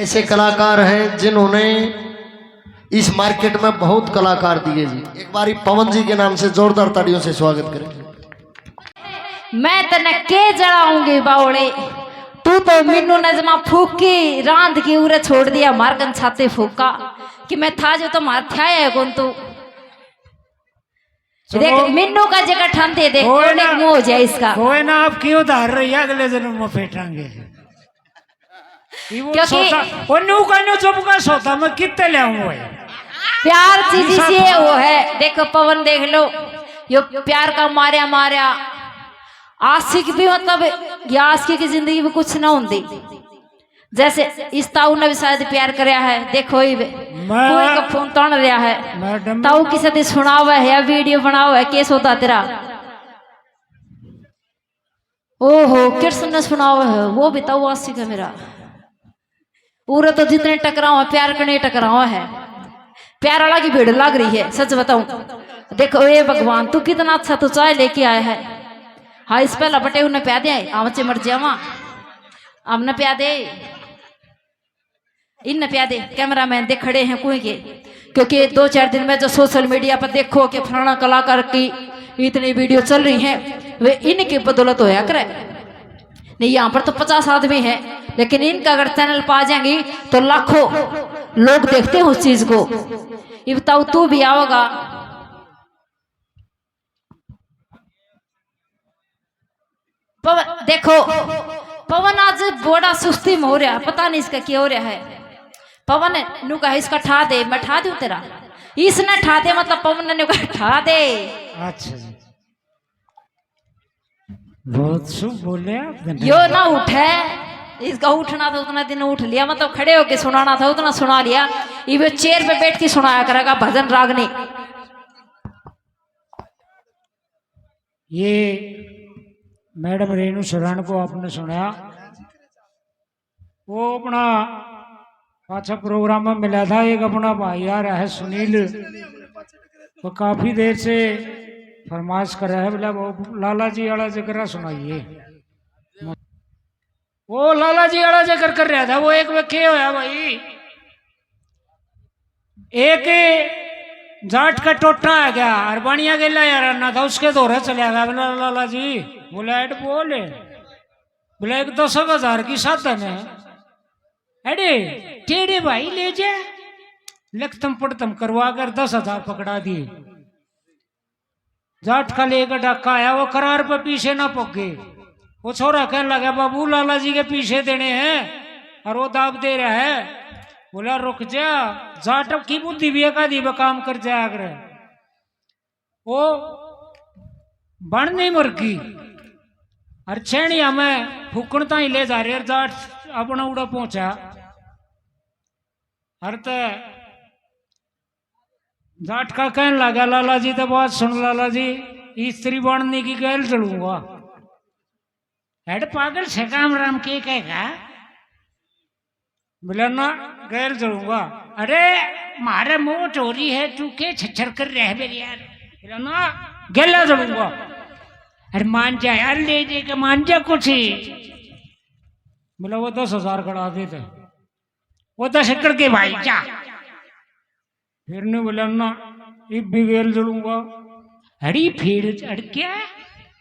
ऐसे कलाकार हैं जिन्होंने इस मार्केट में बहुत कलाकार दिए जी। एक बारी पवन जी के नाम से जोरदार तालियों से स्वागत करें। मैं तने के जलाऊंगी बावड़े, तू तो मिन्नू नजमा फूक की रांध की उरे छोड़ दिया मारकन छाते फूका कि मैं था जो तो मार था है कौन तू देख मिन्नू का जगह ठानते देख कोने मुंह हो जाए इसका कोई ना आप क्यों धार रही है अगले जन्म में फेंटांगे क्योंकि चुप का सोता मैं कितने ले आऊंगा प्यार चीज से वो है। देखो पवन देख लो यो प्यार का मारिया मारिया आशिक भी मतलब आशिक की जिंदगी में कुछ ना होती जैसे इस ताऊ ने भी शायद प्यार करया है। देखो ही कोई का फोन तोड़ रहा है ताऊ किसी ने सुना हुआ है या वीडियो बना हुआ है केस होता तेरा ओहो कृष्ण ने सुना हुआ है वो भी ताऊ आशिक है मेरा पूरा तो जितने टकराव प्यार करने टकराव है प्यार वाला की भीड़ लग रही है। सच बताऊं देखो ये भगवान तू कितना अच्छा तो चाय लेके आया है। हाँ इस पहला बटे उन्हें प्या दे आवचे मर जावा अब न प्या दे इन प्या दे कैमरा मैन देख खड़े हैं कुएं के क्योंकि 2-4 दिन में जो सोशल मीडिया पर देखो कि फलाना कलाकार की इतनी वीडियो चल रही हैं वे इनकी बदौलत होया करे। नहीं यहाँ पर तो 50 आदमी है लेकिन इनका अगर चैनल पा जाएंगी तो लाखों लोग देखते हैं उस चीज को। ये बताओ तू भी आओगा पवन देखो पवन आज बड़ा सुस्ती में हो रहा पता नहीं इसका क्या हो रहा है। पवन नु कहा इसका ठा दे मैं ठा दूं तेरा इसने ठा दे मतलब पवन ने कहा ठा दे। अच्छा जी बहुत शुभ बोले आप यो ना उठे इसका उठना था उतना दिन उठ लिया मतलब खड़े होके सुनाना था उतना सुना लिया ये चेयर पे बैठ के सुनाया करेगा भजन रागनी। ये मैडम रेणु शरण को आपने सुनाया वो अपना पाछा प्रोग्राम में मिला था एक अपना भाई आ रहा है सुनील वो काफी देर से फरमाइश कर रहा है बोला वो लाला जी वाला जिक्र सुनाइए। वो लाला जी वाला जिक्र कर रहा था वो एक व्यक्ति होया भाई एक जाट का टोटा आ गया और बढ़िया गेला यार ना था उसके दौरे चले गया बोला लाला जी बोला एड बोले बोला एक 10,000 की साधन है अरे टेढ़े भाई ले जा लखतम पड़तम करवा कर 10,000 पकड़ा दिए। जाट का लेकर डक्का आया वो करार पर पीछे ना पके वो छोरा कहने लगा बाबू लाला जी के पीछे देने हैं और वो दाब दे रहा है। बोला रुक जा जाट की बुद्धि भी एक आदि काम कर जाया कर वो बन नहीं मरगी और छेड़िया में फूकणता ही ले जा रहे जाट अपना उड़ा पहुंचा हर तो जाट का कहने लगा लाला जी तो बात सुन लाला जी स्त्री बनने की गैल चलूंगा हेड पागल से काम राम के कहेगा बोला ना गैल चलूंगा अरे मारे मुंह चोरी है तू के छच्छर कर रहे मेरे यार बोला ना गैला चलूंगा अरे मान जा यार ले दे के मान जा कुछ ही बोला वो 10,000 कड़ा देते वो 10 एकड़ के भाई जा फिर ने बोला ना ईब भी गेल जलूंगा अरे फिर अरे क्या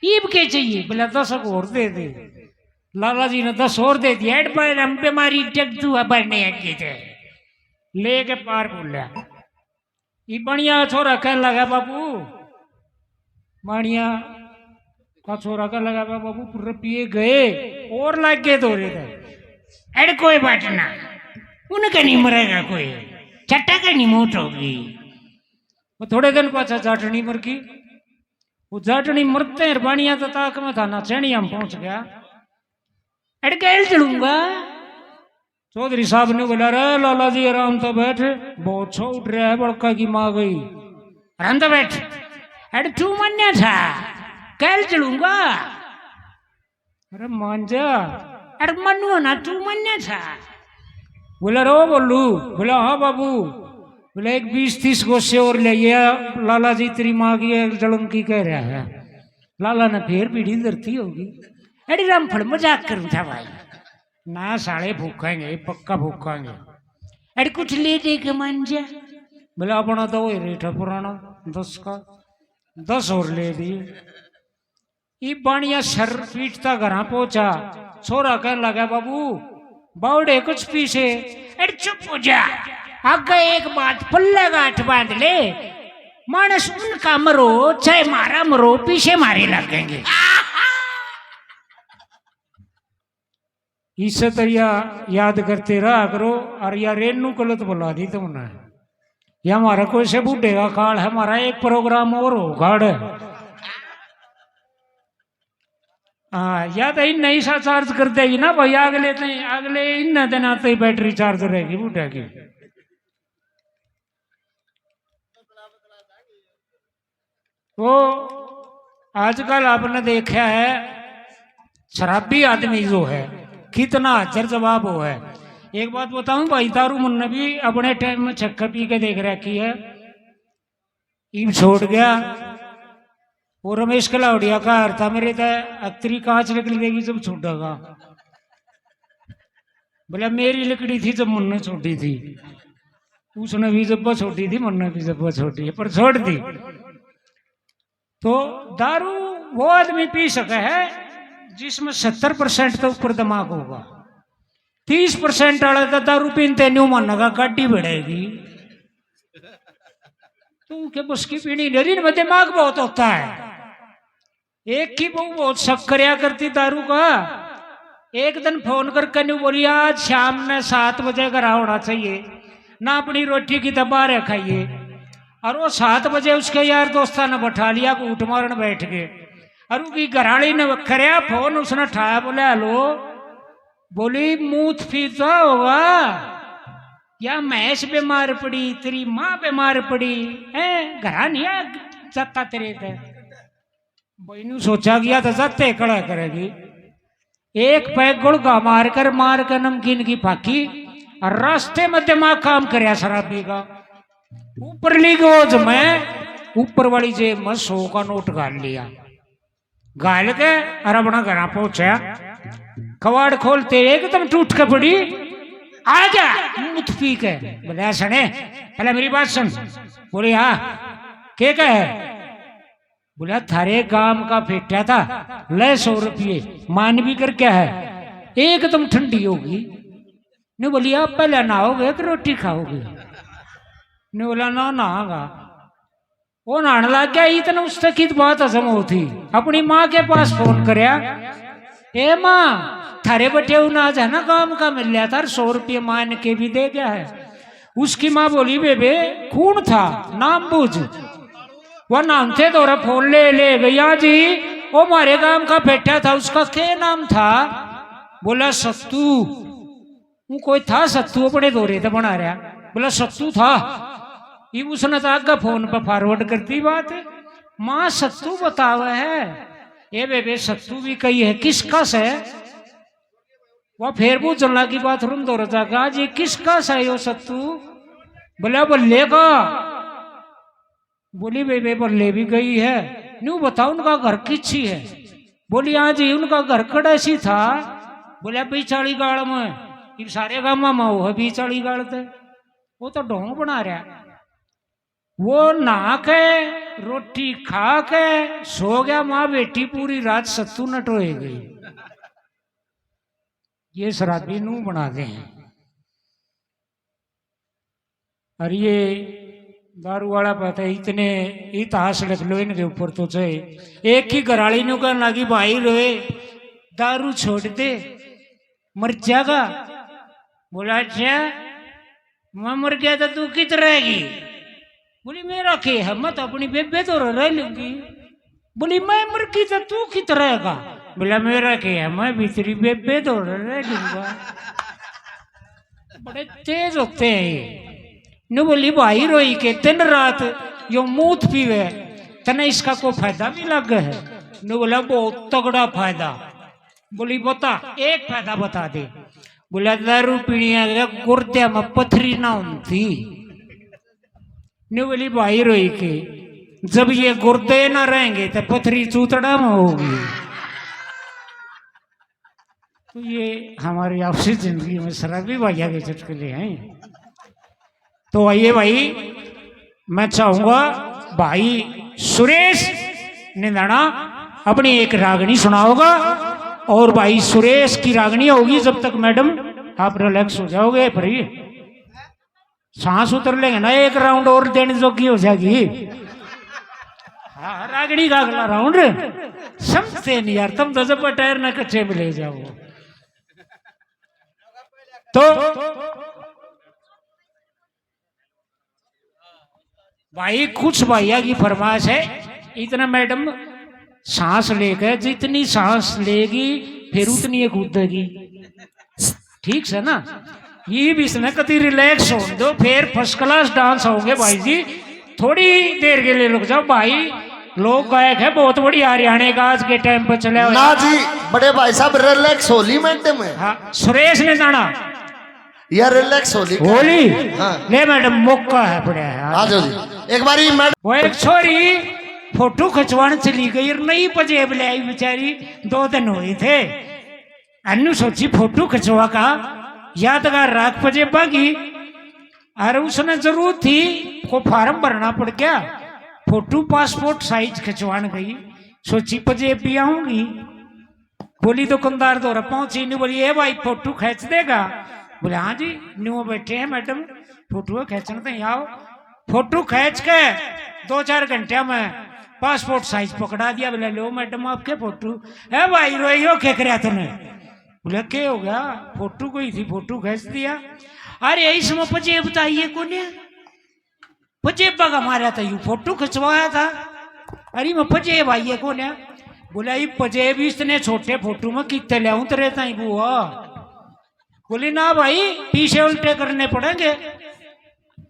ईब के चाहिए बोला 10 और दे दे लाला जी ने 10 और दे दिया एड पर हम पे मारी टू बढ़ने के थे लेके पार बोला ये बढ़िया छोरा कहने लगा बाबू बढ़िया का छोरा का लगा बाबू रुपये गए और लाग गए दो थे अरे कोई बात ना उनका नहीं मरेगा कोई चट्टा का नहीं मोट होगी। वो थोड़े दिन पाछा जाटनी मर की वो जाटनी मरते हैं बाणिया तो ताक में था ना चैनिया में पहुंच गया अरे गैल चलूंगा। चौधरी साहब ने बोला रे लाला जी आराम तो बैठ बहुत छो उठ रहा है बड़का की माँ गई आराम तो बैठ अरे तू मान्या था कैल चलूंगा अरे मान जा अरे मनु ना तू मान्या था बोला रो बोलू बोला हाँ बाबू बोला एक 20-30 गोसे और ले लाला जी तेरी माँ की जलंकी कह रहा है लाला ने फिर पीढ़ी धरती होगी अरे रामफल मजाक करूं था भाई ना साले फूकेंगे, पक्का फूकेंगे। अरे कुछ ले दे के मान जा। बोला अपना तो वही रेट है पुराना 10 का, 10 और ले दिए। ये बाणिया सर पीटता घर पहुंचा, छोरा कहने लगा बाबू बावड़े कुछ पीछे। अरे चुप हो जा, आगे एक बात पल्ले गांठ बांध ले, मानस उनका मरो चाहे मारा मरो, पीछे मारे लगेंगे। इसे तो याद करते रहा करो। और यार रेनू गलत बुला दी तुमने, या हमारा कोई से बूढ़े का काल है, हमारा एक प्रोग्राम और हो गाड़ है। हाँ या तो इन नहीं सा चार्ज कर देगी ना भाई, अगले इन दिन आते ही बैटरी चार्ज रहेगी बूढ़े की। वो आजकल आपने देखा है शराबी आदमी जो है कितना हजर जवाब हो है। एक बात बताऊं भाई, दारू मुन्ना भी अपने टाइम में चक्कर पी के देख रखी है, ईम छोड़ गया। वो रमेश कलावड़िया का हर था मेरे तो अक्तरी कांच निकल देगी जब छूटेगा। बोला मेरी लकड़ी थी जब मुन्ना छोटी थी, उसने भी जब छोटी थी, मुन्ना भी जब छोटी है, पर छोड़ दी। तो दारू वो आदमी पी सके है जिसमें 70% तो ऊपर दिमाग होगा। 30% वाला तो दारू पीते न्यू मानेगा गाड़ी बढ़ेगी, तो क्या बस की पीनी नहीं में दिमाग बहुत होता है। एक की बहू बहुत शक्करिया करती दारू का। एक दिन फोन करके न्यू बोली आज शाम में 7 बजे घर होना चाहिए ना, अपनी रोटी की दबा रहे खाइए। और वो 7 बजे उसके यार दोस्ता ने बैठा लिया, ऊट मारन बैठ गए। और उसकी घराड़ी ने करया फोन, उसने उठाया, बोले हेलो। बोली मूत पीता होगा या मैस बीमार पड़ी, तेरी माँ बीमार पड़ी है, घरा नहीं आ जाता तेरे थे। बहनू सोचा गया तो जाते कड़ा करेगी। एक पैक गुड़गा मार कर नमकीन की फाकी, और रास्ते में दिमाग काम करया शराबी का। ऊपर ली गोज में ऊपर वाली जेब में 100 का नोट गाल लिया, गाल के और अपना घर पहुंचा। कवाड़ खोलते एकदम टूट के पड़ी, आ जा मुठ पी के। बोले सने पहले मेरी बात सुन। बोले हाँ के कहे। बोला थारे गांव का फेटा था, ले 100 रुपये मान भी कर क्या है, एकदम ठंडी होगी। ने बोली आप पहले नहाओगे कि रोटी खाओगे। ने बोला ना नहागा। वो नहाने लग गया, इतना उससे की बात हजम होती। अपनी माँ के पास फोन करया, ए माँ थारे बटे अनाज है ना काम का मिल लिया था, 100 रुपये मान के भी दे गया है। उसकी माँ बोली बेबे कौन था, नाम बूझ। वह नाम थे तो फोन ले गया जी, वो हमारे गांव का बेटा था, उसका क्या नाम था। बोला सत्तू। वो कोई था सत्तू, अपने दौरे थे बना रहा। बोला सत्तू था। ये उसने तो आगे फोन पर फॉरवर्ड कर दी बात। माँ सत्तू बतावे है, ये बेबे सत्तू भी कही है, किसका से। वह फिर पूछने लगी बाथरूम दौड़ जाएगा जी किसका से यो सत्तू। बोला बल्ले का। बोली बेबे बल्ले भी गई है, न्यू बताओ उनका घर किच्छी है। बोली हाँ जी उनका घर कड़ैसी था। बोला बीचाली गाड़ में, सारे गाँव में वो है बीचाली गाड़ थे। वो तो ढोंग बना रहा। वो नहा के रोटी खा के सो गया, माँ बेटी पूरी रात सत्तू नटोए गई। ये शराबी नू बनाते हैं। और ये दारू वाला पता है, इतने इतिहास लिख लो इनके ऊपर तो चाहे। एक ही घराली नु कहने लगी भाई रोए दारू छोड़ दे मर जाएगा। बोला अच्छा मैं मर गया तो तू कित रहेगी। बोली मेरा क्या है, मैं तो अपनी बेबे तो रह लूंगी। बोली मैं मर गई तो तू कित रहेगा। बोला मेरा क्या है, मैं भी तेरी बेबे तो रह लूंगा। बड़े तेज होते हैं ये। नु बोली भाई रोई के दिन रात यो मूत पीवे, तने इसका कोई फायदा भी लग है। नु बोला बहुत तगड़ा फायदा। बोली बता, एक फायदा बता दे। बोला दारू पीने गुर्दे में पथरी ना होती। नु बोली भाई रोई के जब ये गुर्दे ना रहेंगे तो पथरी चूतड़ा में होगी। तो ये हमारी आपसी जिंदगी में शराबी भैया के चुटकुले हैं। तो आइए भाई, मैं चाहूंगा भाई सुरेश निंदाना अपनी एक रागनी सुनाओगा, और भाई सुरेश की रागनी होगी जब तक मैडम आप रिलैक्स हो जाओगे, पर ये सांस उतर लेंगे ना, एक राउंड और देने जोगी हो जाएगी। हाँ, रागड़ी का अगला राउंड समझते नहीं यार, तुम तो जब टायर ना कच्चे में ले जाओ। तो भाई कुछ भैया की फरमाइश है, इतना मैडम सांस लेकर जितनी सांस लेगी फिर उतनी कूदेगी, ठीक है ना। ये भी इसने कभी रिलैक्स हो दो, फिर फर्स्ट क्लास डांस होंगे भाई जी। थोड़ी देर के लिए रुक जाओ भाई, लोग गायक है बहुत बढ़िया हरियाणा का आज के टाइम पर चले ना जी बड़े भाई साहब, रिलैक्स होली मैडम है। हाँ, सुरेश ने जाना यार रिलैक्स होली होली। हाँ। ले मैडम मौका है बड़ा है। आ जाओ जी एक बारी मैडम। वो एक छोरी फोटो खिंचवाने चली गई और नई पजेब ले आई बेचारी, 2 दिन हुए थे। अन्नू सोची फोटो खिंचवा का यादगार राख पजेबा की, अरे उसने जरूरत थी को फार्म भरना पड़ गया, फोटो पासपोर्ट साइज खिंचवाने गई, सोची पजेब भी आऊंगी। बोली दुकानदार दौरा पहुंची, नहीं बोली ए भाई फोटो खींच देगा? बोले हाँ जी, न्यू बैठे हैं मैडम, फोटो खींचने तो आओ। फोटो खींच के 2-4 घंटे में पासपोर्ट साइज पकड़ा दिया। बोले लो मैडम आपके फोटो है। भाई रोइयो खेक रहा तूने? बोले क्या हो गया? फोटो कोई थी, फोटो खींच दिया। अरे इसमें पजेब बताइए कौन है? पजेब का मारा था, यू फोटो खिंचवाया था। अरे मैं पजेब आइए कौन है? बोला ये पजेब इतने छोटे फोटो में कितने ले उतरे था बुआ? बोली ना भाई पीछे उल्टे करने पड़ेंगे,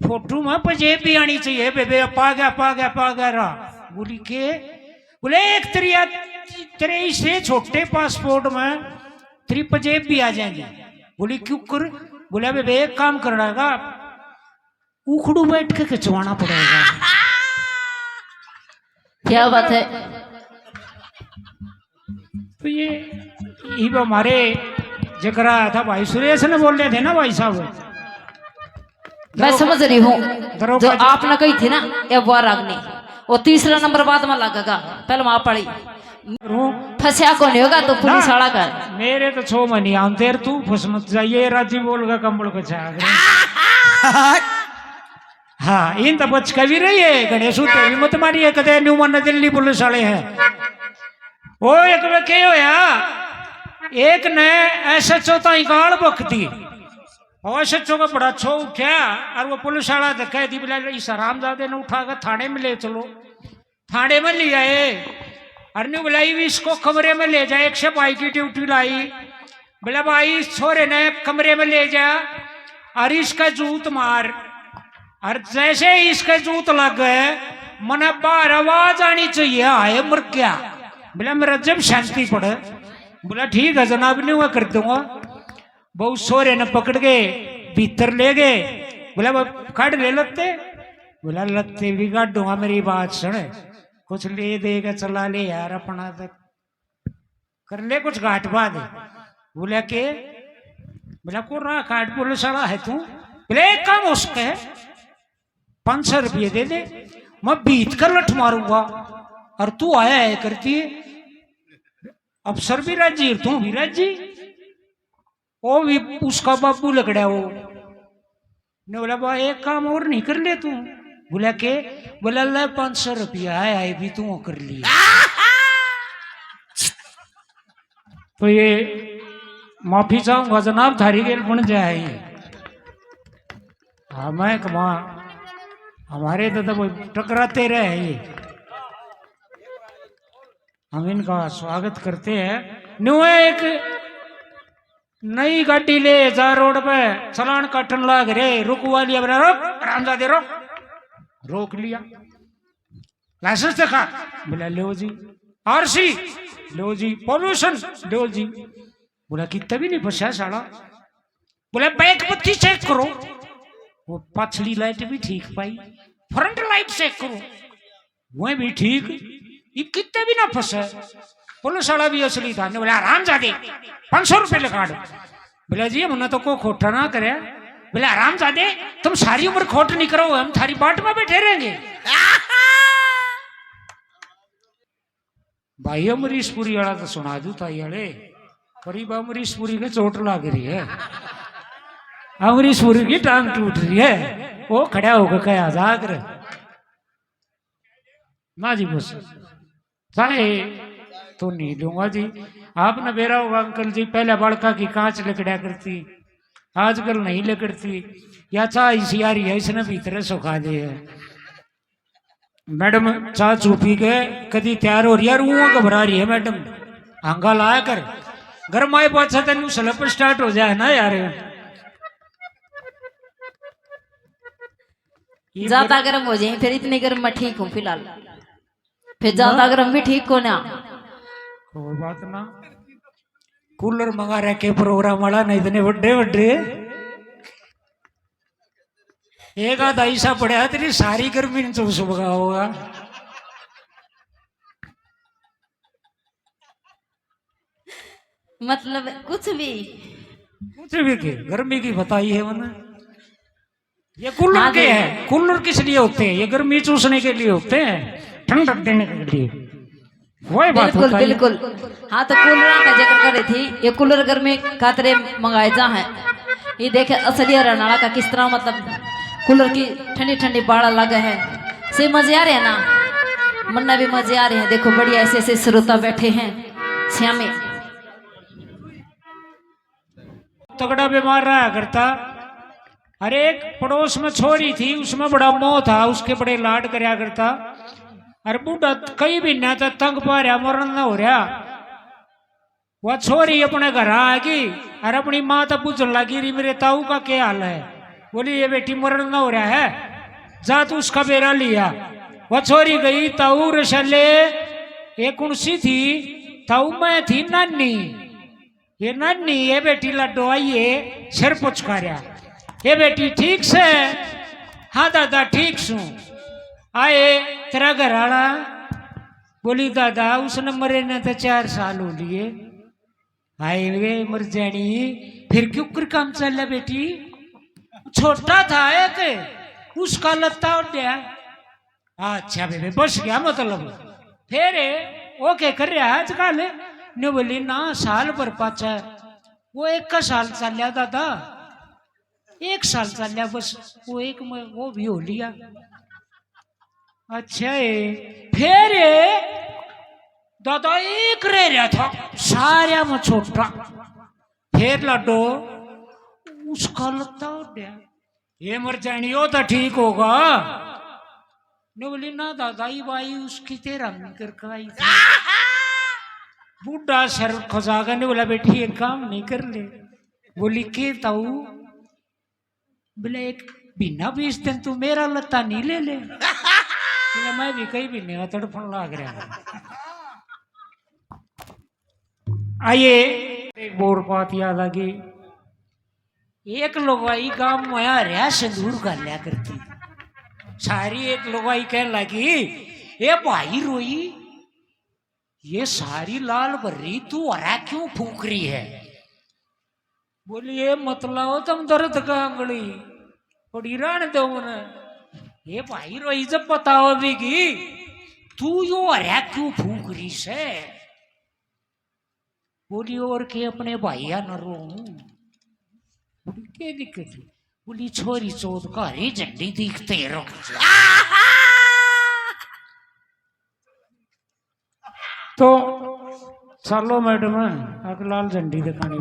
फोटो में पजेब भी आनी चाहिए। बेबे पा गया रहा। बोली के? बोले एक तेरे से छोटे पासपोर्ट में 3 पजेब भी आ जाएंगे। बोली क्यों कर? बोला बेबे एक काम करना का, उखड़ू बैठ के खिंचवाना पड़ेगा। क्या बात है। तो ये हमारे जकरा था भाई सुरेश ने बोल रहे थे ना भाई साहब, मैं समझ रही हूँ जो आपने कही थी ना ये वो रागनी, वो 3रा नंबर बाद में लगेगा, पहले वहां पड़ी फंसा को नहीं होगा तो पुलिस वाला कर। मेरे तो 6 महीने आंतेर तू फंस मत जाइए, राजी बोलगा कंबल को छाग। हाँ इन तो बच कभी रही है गणेश भी मत मारिए, कदे न्यू मन दिल्ली पुलिस वाले हैं। वो एक में क्या होया, एक ने ऐसे चौथाई गाड़ बकती और सच्चों का बड़ा छो उठा, और वो पुलिस वाला कह दी बोला इस हरामजादे ने उठाकर थाने में ले चलो। थाने में ले आए, अरे बुलाई इसको कमरे में ले जाए, 105 की ड्यूटी लाई। बोला भाई इस छोरे ने कमरे में ले जा और इसका जूत मार, और जैसे ही इसका जूत लग गए मन बाहर आवाज आनी चाहिए आए मर क्या। बोला मेरा जब शांति पड़े। बोला ठीक है जनाब, नहीं हुआ कर दूंगा। बहुत सोरे ने पकड़ के भीतर ले गए। बोला काट ले लगते? बोला लगते भी काट दूंगा, मेरी बात सुन, कुछ ले देगा चला ले यार अपना तक कर ले, कुछ घाट बाद। बोला के? बोला को रहा काट पुलिस वाला है तू? बोले एक काम उसका है 500 रुपये दे दे, मैं बीत कर लठ मारूंगा और तू आया है करती है। अफसर भी राजी, तू भी राजी, वो भी उसका बाबू लगड़ा वो ने। बोला भाई एक काम और नहीं कर ले तू? बोला के? बोला ले 500 रुपया है भी तू कर लिया। तो ये माफी चाहूंगा जनाब, थारी गेल बन जाए। हाँ मैं कमा हमारे तो टकराते रहे ये, हम इनका स्वागत करते हैं। न्यू एक नई गाड़ी ले जा रोड पे, चलान काटन लाग रे, रुकवा लिया। बोला रोक रामजादे रोक, रोक लिया। लाइसेंस देखा? बोला लो जी। आरसी लो जी। पॉल्यूशन लो जी। बोला कितना भी नहीं फंसा साला। बोला बैक बत्ती चेक करो, वो पछली लाइट भी ठीक पाई, फ्रंट लाइट चेक करो वो भी ठीक, ये कितने भी ना फंसे। पुलिस वाला भी असली था। ने बोला आराम जादे 500 रुपये लगा दो। बोला जी हमने तो को खोटा ना करे। बोले आराम जादे तुम सारी उम्र खोट नहीं करो, हम थारी बाट में बैठे रहेंगे। भाई अमरीशपुरी वाला तो सुना दू था यारे, करीब अमरीशपुरी के चोट लग रही है, अमरीशपुरी की टांग टूट रही है। वो खड़ा होकर कहा जाकर ना जी बस चाहे तो नहीं दूंगा जी। आपने बेरा होगा अंकल जी, पहले बड़का की कांच लकड़ा करती, आजकल नहीं लकड़ती। या चाह इसी आ रही है, इसने भीतर सुखा दी है। मैडम चाह चूपी के कदी तैयार हो रही है, वो घबरा रही है मैडम। हंगा लाया कर गर्म आए पाछा तेन स्लप स्टार्ट हो जाए ना यार। ज्यादा गर्म हो जाए फिर, इतनी गर्म मैं ठीक हूँ फिलहाल, फिर ज्यादा गर्म भी ठीक हो ना। कोई बात ना, कूलर मंगा रखे प्रोग्राम वाला, नहीं इतने बड़े बड़े एक आधा ऐसा पड़ा तेरी सारी गर्मी ने चूस भगा होगा। मतलब कुछ भी की गर्मी की बताई है मैंने। ये कूलर के है, कूलर किस लिए होते हैं? ये गर्मी चूसने के लिए होते हैं, ठंडक देने के लिए। वही बात बिल्कुल बिल्कुल। हाँ तो कूलर का जिक्र कर रही थी, ये कूलर गर्मी खातरे मंगाए जा हैं। ये देखे असली हरियाणा का किस तरह, मतलब कूलर की ठंडी ठंडी बाड़ा लगा है, से मजे आ रहे हैं ना, मन्ना भी मजे आ रहे हैं। देखो बढ़िया ऐसे ऐसे श्रोता बैठे हैं श्यामे। तगड़ा बीमार रहा करता। अरे एक पड़ोस में छोरी थी, उसमें बड़ा मोह था, उसके बड़े लाड करया करता। अरे बूढ़ा कई भी ना तो तंग पा रहा, मरण ना हो रहा। वह छोरी अपने घर आएगी और अपनी माँ तो पूछने लगी रही मेरे ताऊ का क्या हाल है। बोली ये बेटी मरण ना हो रहा है, जा तू उसका बेरा लिया। वह छोरी गई ताऊ रसले, एक कुंसी थी ताऊ मैं थी नानी। ये नानी ये बेटी लड्डो आइए सिर पुचकारिया, ये बेटी ठीक से? हाँ दादा ठीक सू। आए तेरा घर आला? बोली दादा उसने मरे ने तो 4 साल हो लिए। आए वे मर जानी, फिर क्यों कर काम चल बेटी? छोटा था एक, उसका लत्ता उड़ गया। अच्छा बेबे बस गया मतलब। फिर ओके कर रहा है आजकल ने? बोली ना साल भर पाचा वो 1 साल चल लिया दादा, 1 साल चल लिया बस, वो एक में वो भी हो लिया। अच्छा फिर दादा एक रह रहा था सारे में छोटा। फिर लड्डो उसका लत्ता उड़ गया। ये मर जानी हो तो ठीक होगा। ने बोली ना दादा ही भाई उसकी तेरा कर खाई थी। बूढ़ा सर खजागा ने बोला बेटी एक काम नहीं कर ले। बोली के ताऊ? बोले एक बिना 20 दिन तू मेरा लत्ता नहीं ले ले। बोला मैं भी कई भी नहीं तड़फन लाग रहा। आइए एक और बात याद आ गई। एक लोगाई गांव में रहा सिंदूर कर लिया करती। सारी एक लोगाई कहने लगी ये भाई रोई ये सारी लाल भर्री तू हरा क्यों फूक रही है? बोलिए मतलब तुम दर्द का अंगड़ी थोड़ी रान दो न। ये भाई रोई जब पता हो भी की तू यो हरा क्यों फूक रही से? बोली और के अपने भाइया न रो। क्या दिक्कत है? बोली छोरी चौथ का हरी झंडी दिखते रहो। तो चलो मैडम अग लाल झंडी दिखानी।